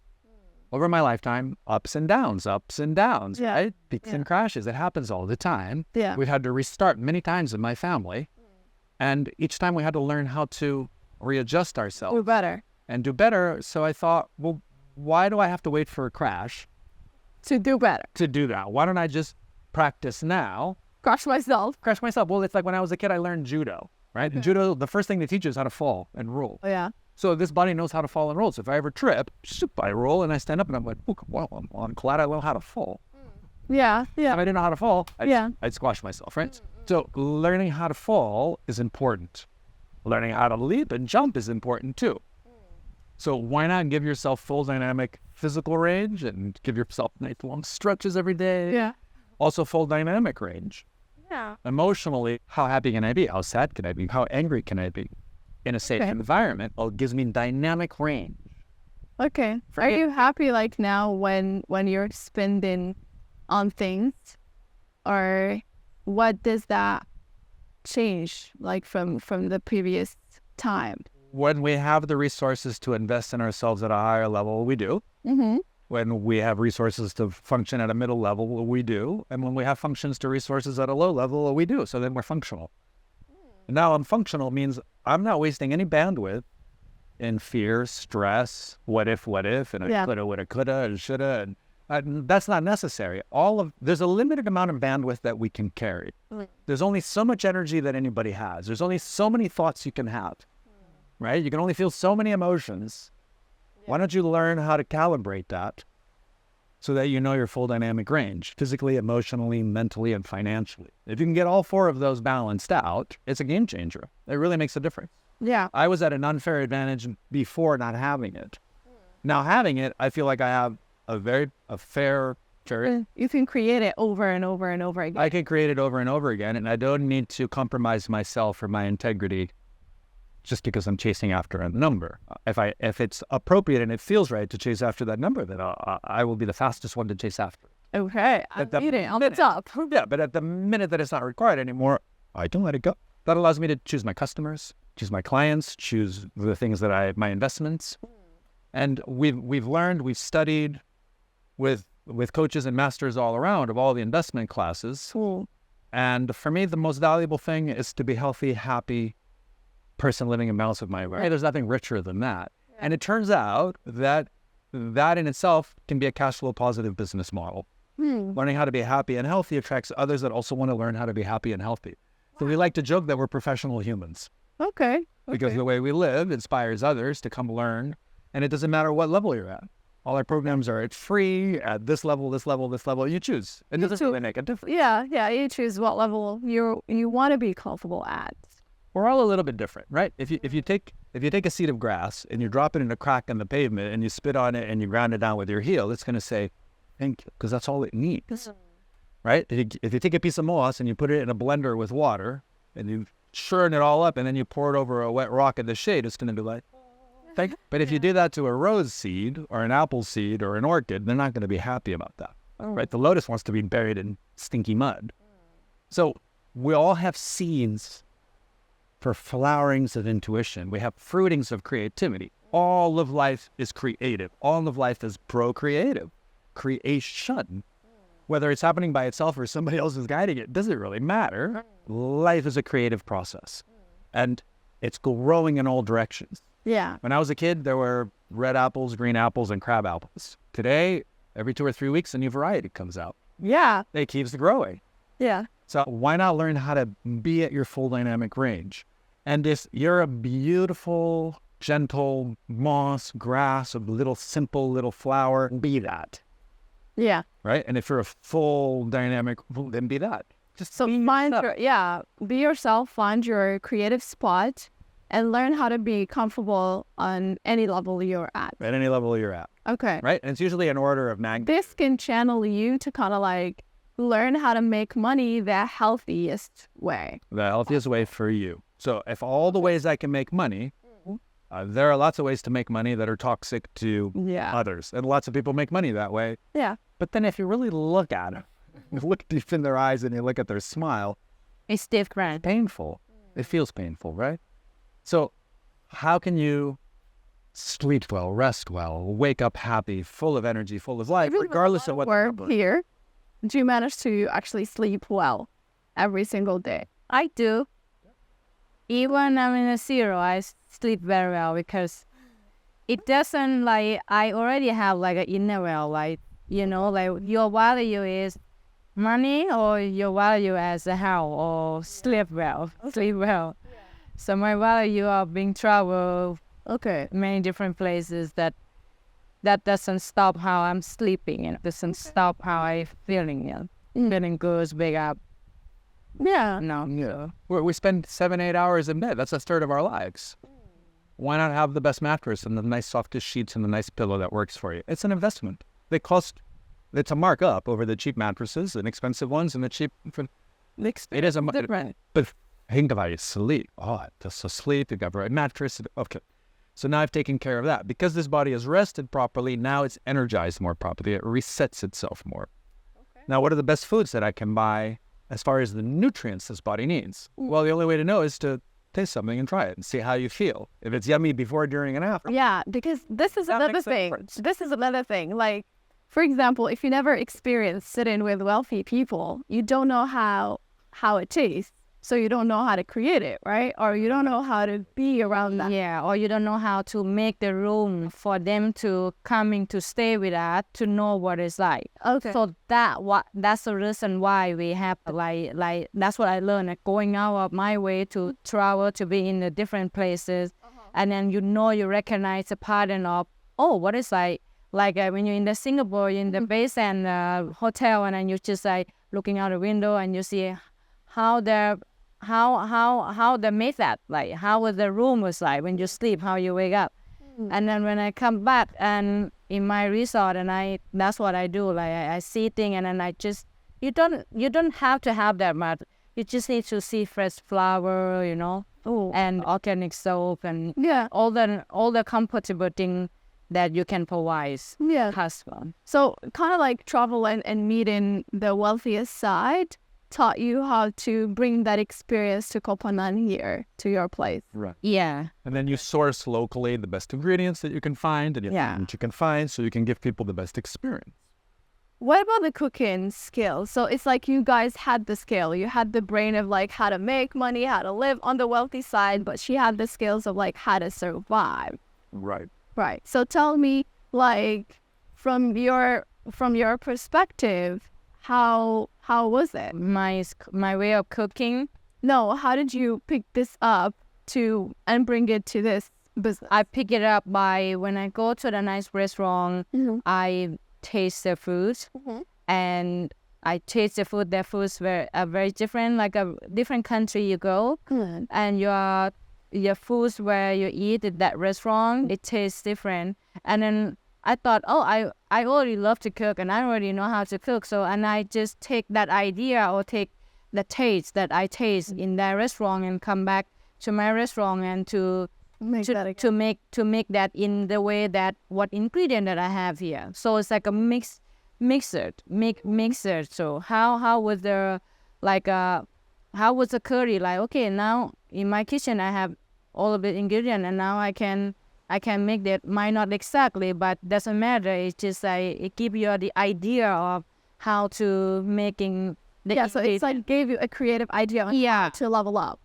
Over my lifetime, ups and downs, right? Peaks and crashes. It happens all the time. Yeah. We've had to restart many times in my family. And each time we had to learn how to readjust ourselves. Do better. So I thought, well, why do I have to wait for a crash? To do better. To do that. Why don't I just practice now? Crash myself. Well, it's like when I was a kid, I learned judo, right? Okay. Judo, the first thing they teach you is how to fall and roll. Oh, yeah. So this body knows how to fall and roll. So if I ever trip, I roll and I stand up and I'm like, oh, well, I'm glad I learned how to fall. Yeah. If I didn't know how to fall, I'd squash myself, right? So learning how to fall is important. Learning how to leap and jump is important too. So why not give yourself full dynamic physical range and give yourself nice long stretches every day? Yeah. Also full dynamic range. Yeah. Emotionally, how happy can I be? How sad can I be? How angry can I be? In a safe environment, it gives me dynamic range. Okay. Are you happy like now when you're spending on things? Or what does that change like from the previous time? When we have the resources to invest in ourselves at a higher level, we do. Mm-hmm. When we have resources to function at a middle level, we do. And when we have functions to resources at a low level, we do. So then we're functional. Now I'm functional means I'm not wasting any bandwidth in fear, stress, what if, and I coulda, woulda, coulda, and shoulda. And that's not necessary. There's a limited amount of bandwidth that we can carry. There's only so much energy that anybody has. There's only so many thoughts you can have, right? You can only feel so many emotions. Why don't you learn how to calibrate that so that you know your full dynamic range, physically, emotionally, mentally, and financially? If you can get all four of those balanced out, it's a game changer. It really makes a difference. Yeah. I was at an unfair advantage before not having it. Now having it, I feel like I have a fair. You can create it over and over and over again. I can create it over and over again, and I don't need to compromise myself or my integrity just because I'm chasing after a number. If it's appropriate and it feels right to chase after that number, then I will be the fastest one to chase after. Okay, I'm eating on the top. Yeah, but at the minute that it's not required anymore, I don't let it go. That allows me to choose my customers, choose my clients, choose the things that my investments. And we've learned, we've studied with coaches and masters all around of all the investment classes. And for me, the most valuable thing is to be healthy, happy person living in balance with my environment. Hey, there's nothing richer than that. Yeah. And it turns out that in itself can be a cash flow positive business model. Learning how to be happy and healthy attracts others that also want to learn how to be happy and healthy. So we like to joke that we're professional humans. Okay. Because the way we live inspires others to come learn. And it doesn't matter what level you're at. All our programs are free at this level, this level, this level. You choose. It doesn't really make a difference. Yeah. You choose what level you want to be comfortable at. We're all a little bit different, right? If you take a seed of grass and you drop it in a crack in the pavement and you spit on it and you ground it down with your heel, it's going to say, thank you, because that's all it needs, right? If you take a piece of moss and you put it in a blender with water and you churn it all up and then you pour it over a wet rock in the shade, it's going to be like, thank you. But if you do that to a rose seed or an apple seed or an orchid, they're not going to be happy about that, right? The lotus wants to be buried in stinky mud. So we all have seeds for flowerings of intuition. We have fruitings of creativity. All of life is creative. All of life is procreative. Creation. Whether it's happening by itself or somebody else is guiding it, doesn't really matter. Life is a creative process. And it's growing in all directions. Yeah. When I was a kid, there were red apples, green apples, and crab apples. Today, every 2 or 3 weeks, a new variety comes out. Yeah. It keeps growing. Yeah. So why not learn how to be at your full dynamic range? And if you're a beautiful, gentle moss, grass, a little simple little flower, be that, Yeah. right? And if you're a full dynamic, well, then be that. Just So be find yourself. be yourself, find your creative spot, and learn how to be comfortable on any level you're at. At any level you're at, Okay. right? And it's usually an order of magnitude. This can channel you to kind of like learn how to make money the healthiest way. The healthiest way for you. So if all the ways I can make money, there are lots of ways to make money that are toxic to Yeah. others. And lots of people make money that way. Yeah. But then if you really look at them, you look deep in their eyes and you look at their smile, It's different. painful. It feels painful, right? So how can you sleep well, rest well, wake up happy, full of energy, full of life, regardless of what we're the number- here. Do you manage to actually sleep well every single day? I do. Even I'm in a zero, I sleep very well because it doesn't like I already have like an inner well, like like your value is money or your value as a health or sleep well, sleep well. So my value of being travel Okay. many different places that doesn't stop how I'm sleeping and doesn't stop how I feeling. Feeling good, wake up. Yeah. No. Yeah. We spend 7-8 hours in bed. That's a third of our lives. Why not have the best mattress and the nice softest sheets and the nice pillow that works for you? It's an investment. It's a markup over the cheap mattresses and expensive ones and the cheap. It is different. But think about your sleep. Oh, just so sleep. You got the right mattress. Okay. So now I've taken care of that. Because this body is rested properly, now it's energized more properly. It resets itself more. Okay. Now, what are the best foods that I can buy as far as the nutrients this body needs? Well, the only way to know is to taste something and try it and see how you feel. If it's yummy before, during, and after. Yeah, because this is That another makes a thing. difference. This is another thing. Like, for example, if you never experienced sitting with wealthy people, you don't know how it tastes. So you don't know how to create it, right? Or you don't know how to be around that. Yeah, or you don't know how to make the room for them to coming to stay with us to know what it's like. Okay. So that's the reason why we have like that's what I learned, like going out of my way to travel to be in the different places, and then you recognize the pattern of what it's like when you're in the Singapore, you're in the base and hotel, and then you just like looking out the window and you see how they made that, like how the room was like when you sleep, how you wake up. And then when I come back and in my resort, and that's what I do, like I see things, and then I just you don't have to have that much. You just need to see fresh flower, and organic soap and all the comfortable thing that you can provide. Yeah. Husband. So kind of like travel and meeting the wealthiest side taught you how to bring that experience to Koh Phangan here, to your place. Right. Yeah. And then you source locally the best ingredients that you can find and that you can find so you can give people the best experience. What about the cooking skills? So it's like you guys had the skill. You had the brain of like how to make money, how to live on the wealthy side, but she had the skills of like how to survive. Right. Right. So tell me, like, from your perspective, how was it? My way of cooking. No, how did you pick this up and bring it to this business? I pick it up by when I go to the nice restaurant, I taste the food, and I taste the food. Their foods are very different, like a different country you go, and your foods where you eat at that restaurant, it tastes different. And then I thought, I already love to cook and I already know how to cook. And I just take that idea or take the taste that I taste in that restaurant and come back to my restaurant and to make that in the way that what ingredient that I have here. So it's like a mixer. So how was the how was the curry? Like, okay, now in my kitchen I have all of the ingredient and now I can make that, might not exactly, but doesn't matter. It's just it give you the idea of how to making the so it's like gave you a creative idea on how to level up.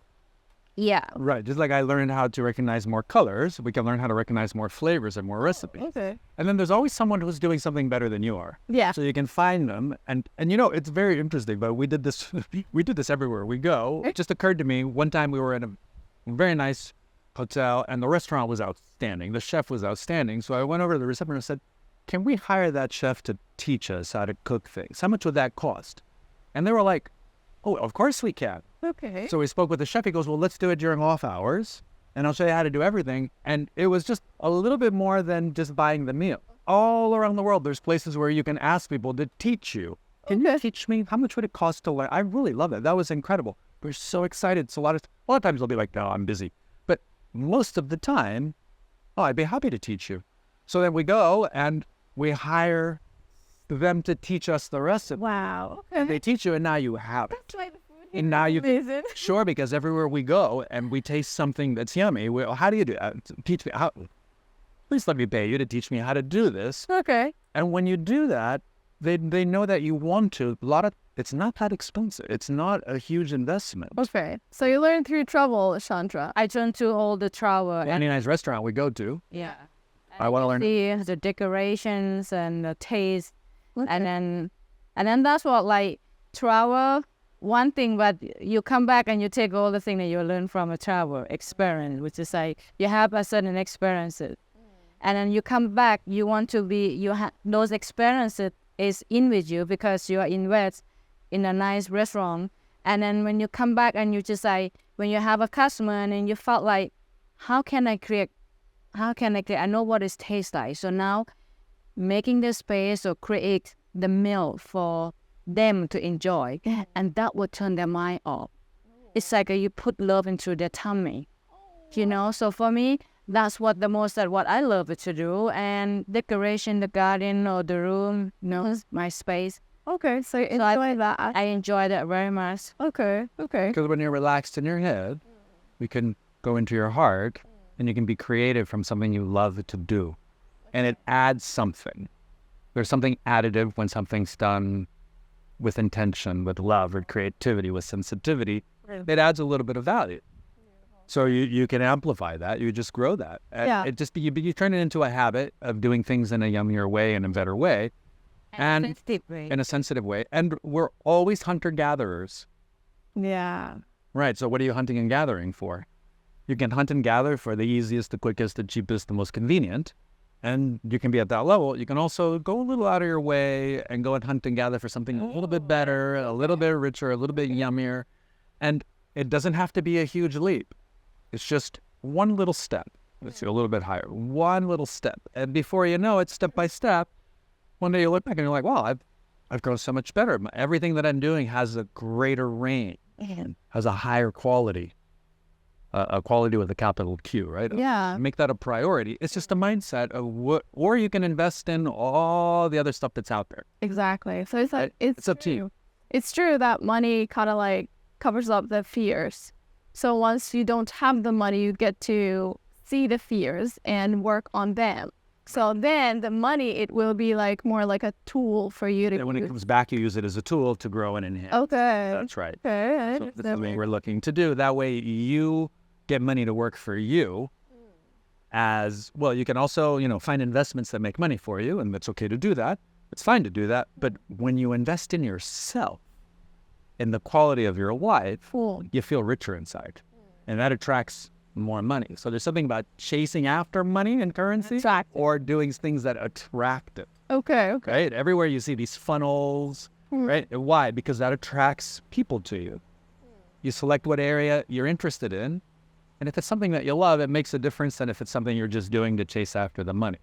Yeah. Right. Just like I learned how to recognize more colors, we can learn how to recognize more flavors and more recipes. Okay. And then there's always someone who's doing something better than you are. Yeah. So you can find them. And you know, it's very interesting, but we did this everywhere we go. It just occurred to me one time we were in a very nice hotel and the restaurant was outstanding. The chef was outstanding. So I went over to the receptionist and said, can we hire that chef to teach us how to cook things? How much would that cost? And they were like, oh, of course we can. Okay. So we spoke with the chef. He goes, well, let's do it during off hours and I'll show you how to do everything. And it was just a little bit more than just buying the meal. All around the world, there's places where you can ask people to teach you. Can you teach me? How much would it cost to learn? I really love it. That was incredible. We're so excited. It's a lot of times they'll be like, no, I'm busy. But most of the time, oh, I'd be happy to teach you. So then we go and we hire them to teach us the recipe. Wow. They teach you and now you have it. That's why the food And now you amazing. Sure, because everywhere we go and we taste something that's yummy, how do you do that? Teach me how. Please let me pay you to teach me how to do this. Okay. And when you do that, they know that you want to. It's not that expensive. It's not a huge investment. Okay. So you learned through trouble, Jantra. I turned to all the travel. Any nice restaurant we go to, Yeah. I want to learn. See the decorations and the taste. And then that's what, like, travel, one thing, but you come back and you take all the things that you learn from a travel experience, which is like you have a certain experiences. And then you come back, you want to be, those experiences is in with you because you are invest in a nice restaurant. And then when you come back and you just like, when you have a customer and then you felt like, how can I create, I know what it tastes like. So now making the space or create the meal for them to enjoy, and that will turn their mind off. It's like you put love into their tummy, you know. So for me, that's what I love to do. And decoration, the garden or the room, you know, my space. Okay. So you enjoy that. I enjoy that very much. Okay. Okay. Because when you're relaxed in your head, we can go into your heart and you can be creative from something you love to do. And it adds something. There's something additive when something's done with intention, with love, or creativity, with sensitivity. It adds a little bit of value. So you can amplify that. You just grow that. Yeah. It just you turn it into a habit of doing things in a yummier way and a better way. And in a sensitive way. And we're always hunter-gatherers. Yeah. Right. So what are you hunting and gathering for? You can hunt and gather for the easiest, the quickest, the cheapest, the most convenient. And you can be at that level. You can also go a little out of your way and go and hunt and gather for something a little bit better, a little bit richer, a little bit yummier. And it doesn't have to be a huge leap. It's just one little step. Let's go a little bit higher. One little step. And before you know it, step by step, one day you look back and you're like, wow, I've grown so much better. Everything that I'm doing has a greater range, has a higher quality. A quality with a capital Q, right? Yeah. Make that a priority. It's just a mindset of what, or you can invest in all the other stuff that's out there. Exactly. So it's like, It's up to you. It's true that money kind of like covers up the fears. So once you don't have the money, you get to see the fears and work on them. So then the money, it will be like more like a tool for you to And when it use. comes back, you use it as a tool to grow and enhance. Okay. That's right. Okay. So that's what we're looking to do. That way you get money to work for you. As well, you can also, find investments that make money for you, and it's okay to do that. It's fine to do that. But when you invest in yourself, in the quality of your life, you feel richer inside. And that attracts more money. So there's something about chasing after money and currency or doing things that attract it. Okay. Right? Everywhere you see these funnels, right? Why? Because that attracts people to you. You select what area you're interested in. And if it's something that you love, it makes a difference than if it's something you're just doing to chase after the money.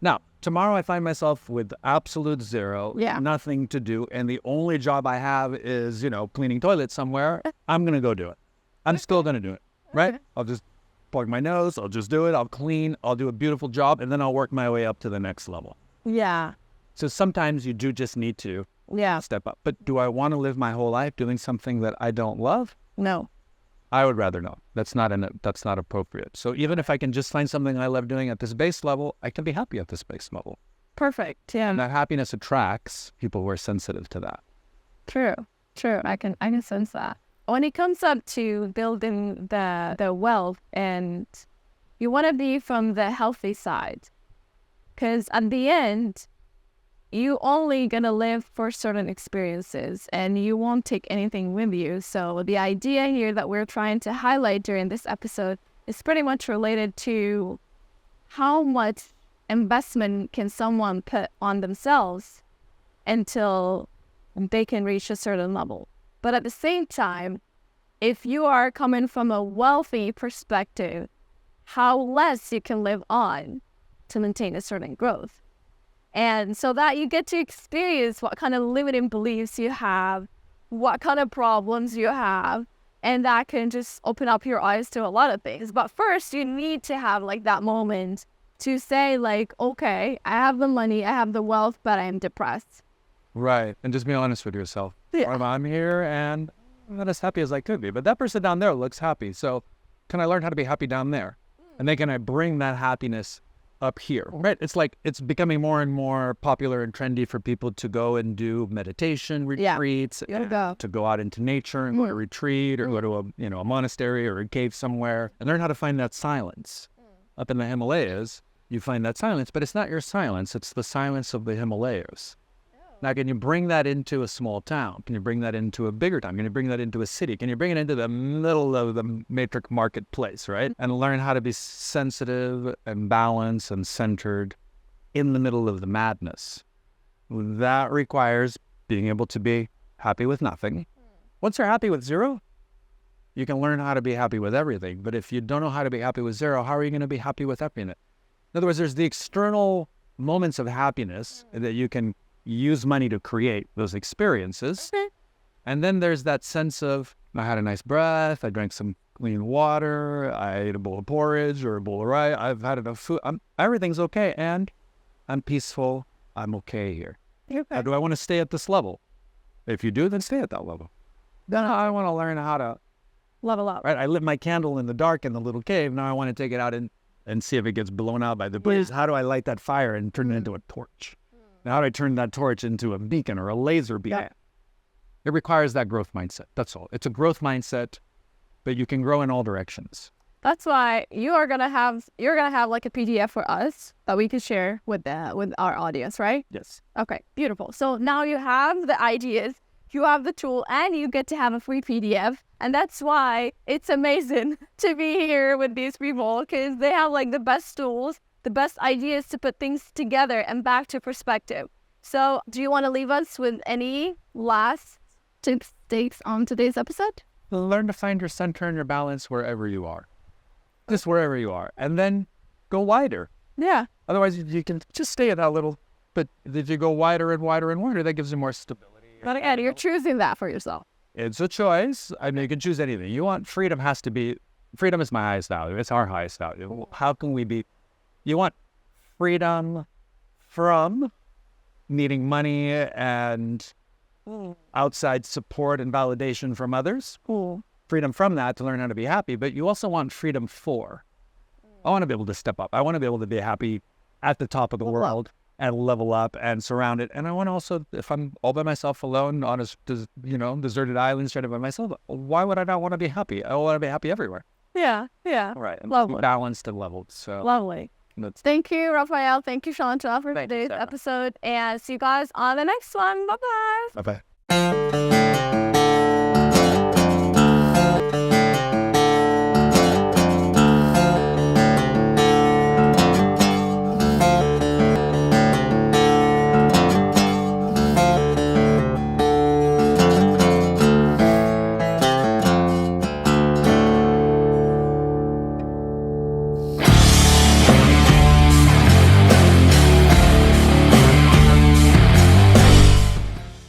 Now, tomorrow I find myself with absolute zero, nothing to do, and the only job I have is, cleaning toilets somewhere. I'm going to go do it. I'm still going to do it, right? I'll just plug my nose. I'll just do it. I'll clean. I'll do a beautiful job, and then I'll work my way up to the next level. Yeah. So sometimes you do just need to step up. But do I want to live my whole life doing something that I don't love? No. I would rather not. That's not appropriate. So even if I can just find something I love doing at this base level, I can be happy at this base level. Perfect. Yeah. And that happiness attracts people who are sensitive to that. True. I can sense that. when it comes up to building the wealth, and you want to be from the healthy side, because at the end, you only gonna live for certain experiences and you won't take anything with you. So the idea here that we're trying to highlight during this episode is pretty much related to how much investment can someone put on themselves until they can reach a certain level. But at the same time, if you are coming from a wealthy perspective, how less you can live on to maintain a certain growth. And so that you get to experience what kind of limiting beliefs you have, what kind of problems you have, and that can just open up your eyes to a lot of things. But first, you need to have like that moment to say like, okay, I have the money, I have the wealth, but I'm depressed. Right. And just be honest with yourself. Yeah. I'm here and I'm not as happy as I could be. But that person down there looks happy. So can I learn how to be happy down there? And then can I bring that happiness up here? Right. It's like it's becoming more and more popular and trendy for people to go and do meditation retreats, to go out into nature and go to a retreat or go to a monastery or a cave somewhere and learn how to find that silence. Up in the Himalayas, you find that silence, but it's not your silence. It's the silence of the Himalayas. Now, can you bring that into a small town? Can you bring that into a bigger town? Can you bring that into a city? Can you bring it into the middle of the matrix marketplace, right? And learn how to be sensitive and balanced and centered in the middle of the madness. That requires being able to be happy with nothing. Once you're happy with zero, you can learn how to be happy with everything. But if you don't know how to be happy with zero, how are you going to be happy with everything? In other words, there's the external moments of happiness that you can use money to create those experiences. And then there's that sense of, I had a nice breath, I drank some clean water, I ate a bowl of porridge or a bowl of rice, I've had enough food, everything's okay, and I'm peaceful, I'm okay here. Okay. Do I want to stay at this level? If you do, then stay at that level. Then I want to learn how to Level up. right? I lit my candle in the dark in the little cave, now I want to take it out and see if it gets blown out by the breeze. How do I light that fire and turn it into a torch? Now, how do I turn that torch into a beacon or a laser beam? Yeah. It requires that growth mindset. That's all. It's a growth mindset, but you can grow in all directions. That's why you're gonna have like a PDF for us that we can share with our audience, right? Yes. Okay, beautiful. So now you have the ideas, you have the tool, and you get to have a free PDF. And that's why it's amazing to be here with these people, because they have like the best tools, the best ideas to put things together and back to perspective. So do you want to leave us with any last tips, takes on today's episode? Learn to find your center and your balance wherever you are. Just wherever you are. And then go wider. Yeah. Otherwise, you can just stay at that little, but if you go wider and wider and wider, that gives you more stability. But again, you're choosing that for yourself. It's a choice. I mean, you can choose anything. You want freedom freedom is my highest value. It's our highest value. How can we be, you want freedom from needing money and outside support and validation from others. Freedom from that to learn how to be happy, but you also want freedom for. I want to be able to step up. I want to be able to be happy at the top of the world and level up and surround it. And I want to also, if I'm all by myself alone on a deserted island straight by myself, why would I not want to be happy? I want to be happy everywhere. Yeah. Right. And Lovely. Balanced and leveled. So Lovely. Thank you, Rafael. Thank you, Jantra, for today's episode. And see you guys on the next one. Bye-bye. Bye-bye.